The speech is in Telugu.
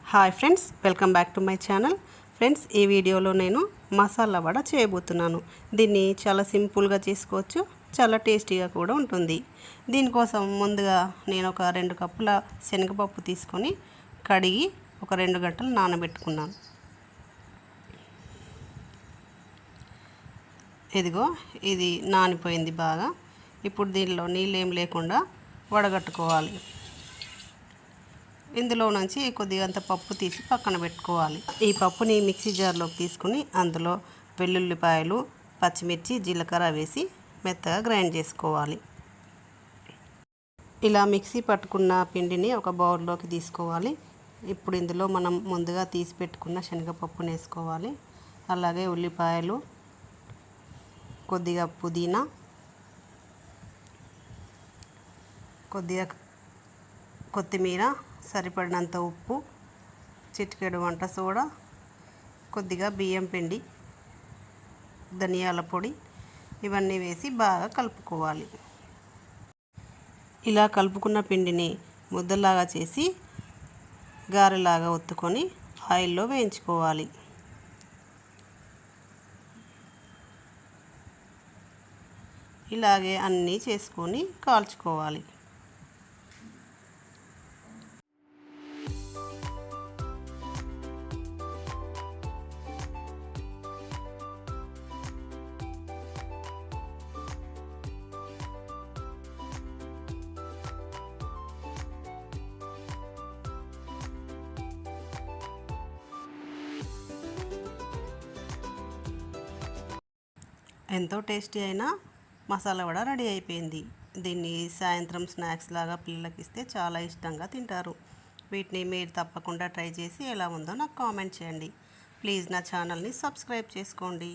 Hi friends, welcome back to my channel. Friends, ఈ వీడియోలో నేను మసాలా వడ చేయబోతున్నాను. దీన్ని చాలా సింపుల్గా చేసుకోవచ్చు, చాలా టేస్టీగా కూడా ఉంటుంది. దీనికోసం ముందుగా నేను ఒక 2 కప్పుల శనగపప్పు తీసుకొని కడిగి ఒక 2 గంటలు నానబెట్టుకున్నాను. ఇదిగో ఇది నానిపోయింది బాగా. ఇప్పుడు దీనిలో నీళ్ళు ఏం లేకుండా వడగట్టుకోవాలి. ఇందులో నుంచి కొద్దిగా అంత పప్పు తీసి పక్కన పెట్టుకోవాలి. ఈ పప్పుని మిక్సీ జార్లోకి తీసుకుని అందులో వెల్లుల్లిపాయలు, పచ్చిమిర్చి, జీలకర్ర వేసి మెత్తగా గ్రైండ్ చేసుకోవాలి. ఇలా మిక్సీ పట్టుకున్న పిండిని ఒక బౌల్లోకి తీసుకోవాలి. ఇప్పుడు ఇందులో మనం ముందుగా తీసి పెట్టుకున్న శనగపప్పుని వేసుకోవాలి. అలాగే ఉల్లిపాయలు, కొద్దిగా పుదీనా, కొద్దిగా కొత్తిమీర, సరిపడినంత ఉప్పు, చిటికెడు వంట సోడా, కొద్దిగా బియ్యం పిండి, ధనియాల పొడి ఇవన్నీ వేసి బాగా కలుపుకోవాలి. ఇలా కలుపుకున్న పిండిని ముద్దలాగా చేసి గారెలాగా ఒత్తుకొని ఆయిల్లో వేయించుకోవాలి. ఇలాగే అన్నీ చేసుకొని కాల్చుకోవాలి. ఎంతో టేస్టీ అయిన మసాలా వడ రెడీ అయిపోయింది. దీన్ని సాయంత్రం స్నాక్స్ లాగా పిల్లలకి ఇస్తే చాలా ఇష్టంగా తింటారు. వీటిని మీరు తప్పకుండా ట్రై చేసి ఎలా ఉందో నాకు కామెంట్ చేయండి. ప్లీజ్ నా ఛానల్ని సబ్స్క్రైబ్ చేసుకోండి.